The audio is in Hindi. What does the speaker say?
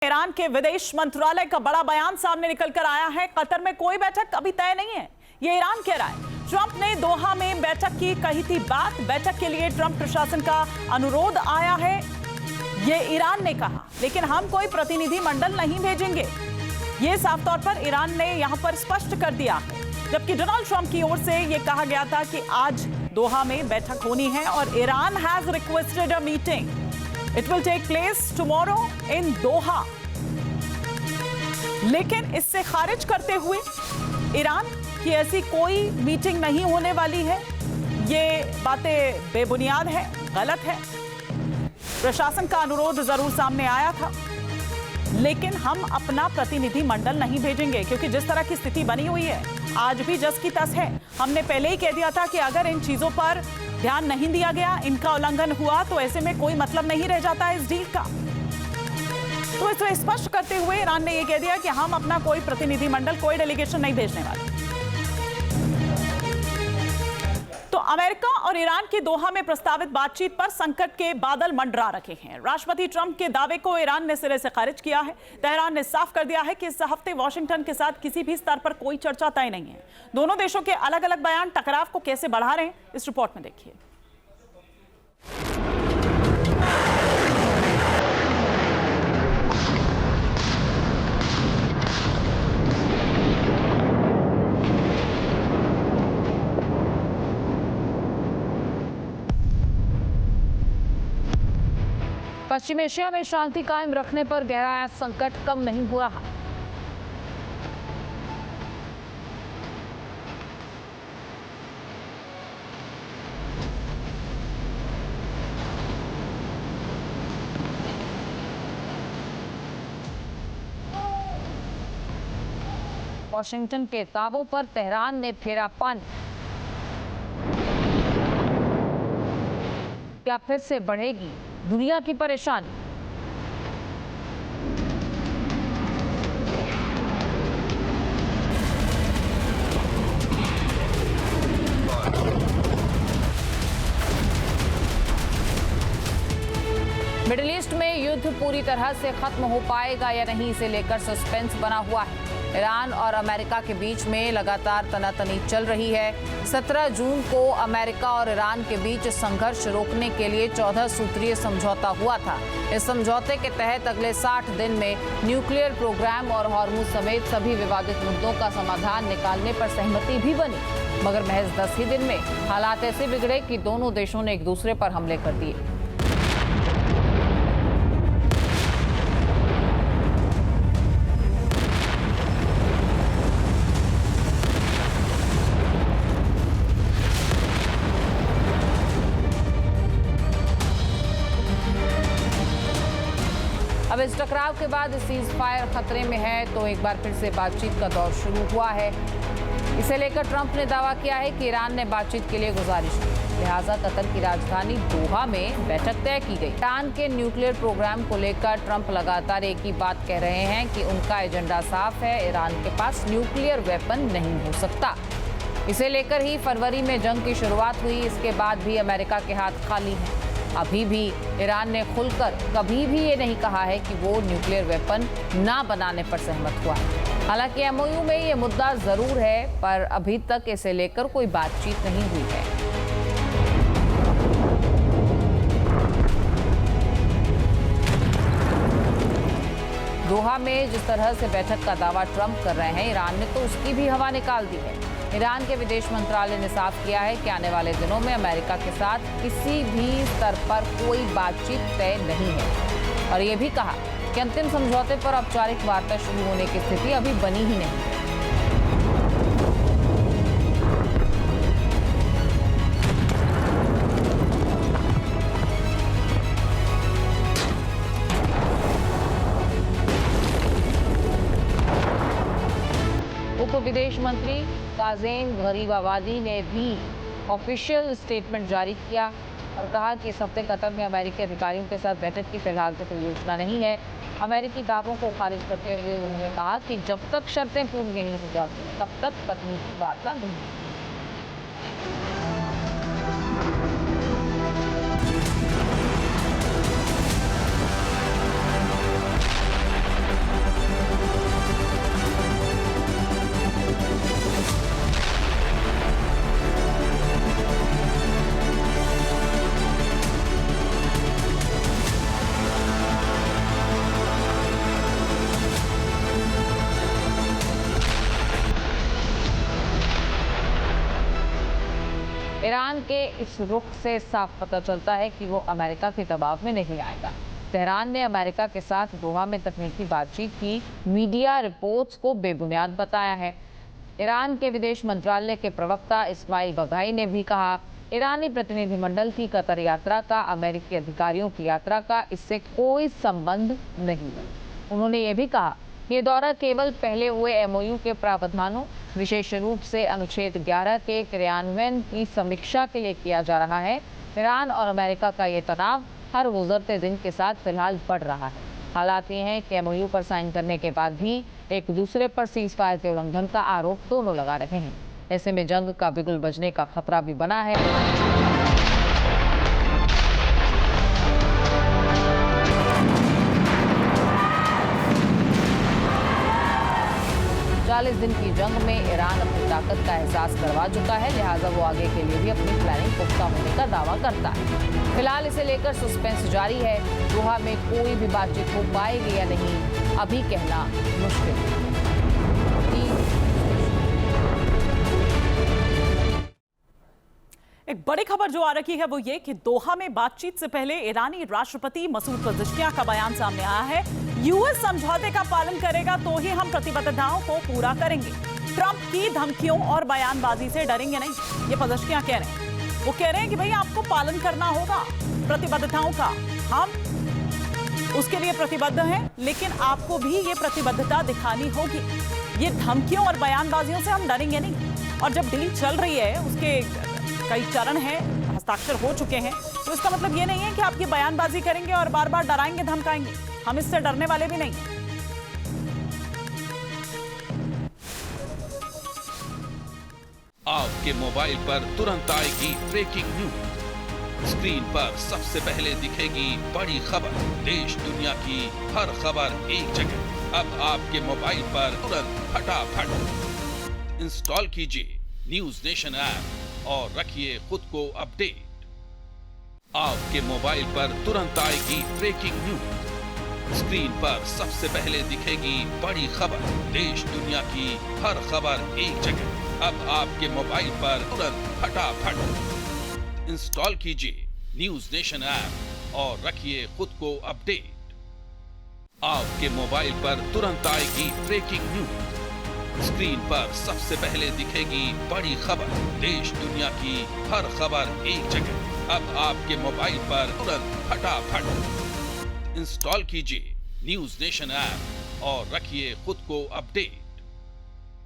ईरान के विदेश मंत्रालय का बड़ा बयान सामने निकल कर आया है। कतर में कोई बैठक अभी तय नहीं है, ये ईरान कह रहा है। ट्रंप ने दोहा में बैठक की कही थी बात। बैठक के लिए ट्रंप प्रशासन का अनुरोध आया है, ये ईरान ने कहा, लेकिन हम कोई प्रतिनिधि मंडल नहीं भेजेंगे, ये साफ तौर पर ईरान ने यहां पर स्पष्ट कर दिया है। जबकि डोनाल्ड ट्रंप की ओर से यह कहा गया था कि आज दोहा में बैठक होनी है और Iran has requested a meeting. It will take place tomorrow in Doha। लेकिन इससे खारिज करते हुए ईरान की ऐसी कोई मीटिंग नहीं होने वाली है, ये बातें बेबुनियाद है, गलत है। प्रशासन का अनुरोध जरूर सामने आया था, लेकिन हम अपना प्रतिनिधि मंडल नहीं भेजेंगे, क्योंकि जिस तरह की स्थिति बनी हुई है आज भी जस की तस है। हमने पहले ही कह दिया था कि अगर इन चीजों पर ध्यान नहीं दिया गया, इनका उल्लंघन हुआ, तो ऐसे में कोई मतलब नहीं रह जाता है इस डील का। तो इसे स्पष्ट करते हुए ईरान ने यह कह दिया कि हम अपना कोई प्रतिनिधि मंडल, कोई डेलीगेशन नहीं भेजने वाले। तो अमेरिका और ईरान की दोहा में प्रस्तावित बातचीत पर संकट के बादल मंडरा रखे हैं। राष्ट्रपति ट्रंप के दावे को ईरान ने सिरे से खारिज किया है। तेहरान ने साफ कर दिया है कि इस हफ्ते वॉशिंगटन के साथ किसी भी स्तर पर कोई चर्चा तय नहीं है। दोनों देशों के अलग अलग बयान टकराव को कैसे बढ़ा रहे हैं, इस रिपोर्ट में देखिए। पश्चिम एशिया में शांति कायम रखने पर गहराया संकट कम नहीं हुआ है। वॉशिंगटन के दावों पर तेहरान ने फेरा पानी। क्या फिर से बढ़ेगी दुनिया की परेशानी? मिडिल ईस्ट में युद्ध पूरी तरह से खत्म हो पाएगा या नहीं, इसे लेकर सस्पेंस बना हुआ है। ईरान और अमेरिका के बीच में लगातार तनातनी चल रही है। 17 जून को अमेरिका और ईरान के बीच संघर्ष रोकने के लिए 14 सूत्रीय समझौता हुआ था। इस समझौते के तहत अगले 60 दिन में न्यूक्लियर प्रोग्राम और हार्मूज समेत सभी विवादित मुद्दों का समाधान निकालने पर सहमति भी बनी, मगर महज 10 ही दिन में हालात ऐसे बिगड़े कि दोनों देशों ने एक दूसरे पर हमले कर दिए। अब इस टकराव के बाद सीज फायर खतरे में है, तो एक बार फिर से बातचीत का दौर शुरू हुआ है। इसे लेकर ट्रंप ने दावा किया है कि ईरान ने बातचीत के लिए गुजारिश की, लिहाजा कतर की राजधानी दोहा में बैठक तय की गई। ईरान के न्यूक्लियर प्रोग्राम को लेकर ट्रंप लगातार एक ही बात कह रहे हैं कि उनका एजेंडा साफ है, ईरान के पास न्यूक्लियर वेपन नहीं हो सकता। इसे लेकर ही फरवरी में जंग की शुरुआत हुई। इसके बाद भी अमेरिका के हाथ खाली हैं। अभी भी ईरान ने खुलकर कभी भी ये नहीं कहा है कि वो न्यूक्लियर वेपन ना बनाने पर सहमत हुआ है। हालांकि एमओयू में ये मुद्दा जरूर है, पर अभी तक इसे लेकर कोई बातचीत नहीं हुई है। दोहा में जिस तरह से बैठक का दावा ट्रंप कर रहे हैं, ईरान ने तो उसकी भी हवा निकाल दी है। ईरान के विदेश मंत्रालय ने साफ किया है कि आने वाले दिनों में अमेरिका के साथ किसी भी स्तर पर कोई बातचीत तय नहीं है, और ये भी कहा कि अंतिम समझौते पर औपचारिक वार्ता शुरू होने की स्थिति अभी बनी ही नहीं है। उप विदेश मंत्री काज़ेम गरीबाबादी ने भी ऑफिशियल स्टेटमेंट जारी किया और कहा कि इस हफ्ते कतर में अमेरिकी अधिकारियों के साथ बैठक की फिलहाल तो कोई योजना नहीं है। अमेरिकी दावों को खारिज करते हुए उन्होंने कहा कि जब तक शर्तें पूरी नहीं हो जाती तब तक तकनीकी वार्ता नहीं। ईरान के इस रुख से साफ पता चलता है कि वो अमेरिका के दबाव में नहीं आएगा। तेहरान ने अमेरिका के साथ दोहा में तकनीकी बातचीत की मीडिया रिपोर्ट्स को बेबुनियाद बताया है। ईरान के विदेश मंत्रालय के प्रवक्ता इस्माइल बघाई ने भी कहा, ईरानी प्रतिनिधिमंडल की कतर यात्रा का अमेरिकी अधिकारियों की यात्रा का इससे कोई संबंध नहीं है। उन्होंने ये भी कहा कि ये दौरा केवल पहले हुए MOU के प्रावधानों, विशेष रूप से अनुच्छेद 11 के क्रियान्वयन की समीक्षा के लिए किया जा रहा है। ईरान और अमेरिका का ये तनाव हर गुजरते दिन के साथ फिलहाल बढ़ रहा है। हालात ये हैं कि MOU पर साइन करने के बाद भी एक दूसरे पर सीज फायर के उल्लंघन का आरोप दोनों लगा रहे हैं। ऐसे में जंग का बिगुल बजने का खतरा भी बना है। 40 दिन की जंग में ईरान अपनी ताकत का एहसास करवा चुका है, लिहाजा वो आगे के लिए भी अपनी प्लानिंग पुख्ता होने का दावा करता है। फिलहाल इसे लेकर सस्पेंस जारी है। दोहा में कोई भी बातचीत हो पाएगी या नहीं, अभी कहना मुश्किल है। एक बड़ी खबर जो आ रही है वो ये कि दोहा में बातचीत से पहले ईरानी राष्ट्रपति मसूद पज़ेश्कियां का बयान सामने आया है। यूएस समझौते का पालन करेगा तो ही हम प्रतिबद्धताओं को पूरा करेंगे। ट्रंप की धमकियों और बयानबाजी से डरेंगे नहीं, ये पज़ेश्कियां कह रहे हैं। वो कह रहे हैं कि भाई आपको पालन करना होगा प्रतिबद्धताओं का, हम उसके लिए प्रतिबद्ध हैं, लेकिन आपको भी ये प्रतिबद्धता दिखानी होगी। ये धमकियों और बयानबाजियों से हम डरेंगे नहीं। और जब डील चल रही है, उसके कई चरण हैं, हस्ताक्षर हो चुके हैं, तो इसका मतलब ये नहीं है कि आप ये बयानबाजी करेंगे और बार बार डराएंगे धमकाएंगे। हम इससे डरने वाले भी नहीं। आपके मोबाइल पर तुरंत आएगी ब्रेकिंग न्यूज। स्क्रीन पर सबसे पहले दिखेगी बड़ी खबर। देश दुनिया की हर खबर एक जगह। अब आपके मोबाइल पर तुरंत फटाफट इंस्टॉल कीजिए न्यूज नेशन ऐप और रखिए खुद को अपडेट। आपके मोबाइल पर तुरंत आएगी ब्रेकिंग न्यूज। स्क्रीन पर सबसे पहले दिखेगी बड़ी खबर। देश दुनिया की हर खबर एक जगह। अब आपके मोबाइल पर तुरंत फटाफट इंस्टॉल कीजिए न्यूज नेशन ऐप और रखिए खुद को अपडेट। आपके मोबाइल पर तुरंत आएगी ब्रेकिंग न्यूज। स्क्रीन पर सबसे पहले दिखेगी बड़ी खबर। देश दुनिया की हर खबर एक जगह। अब आपके मोबाइल पर तुरंत फटाफट इंस्टॉल कीजिए न्यूज नेशन ऐप और रखिए खुद को अपडेट।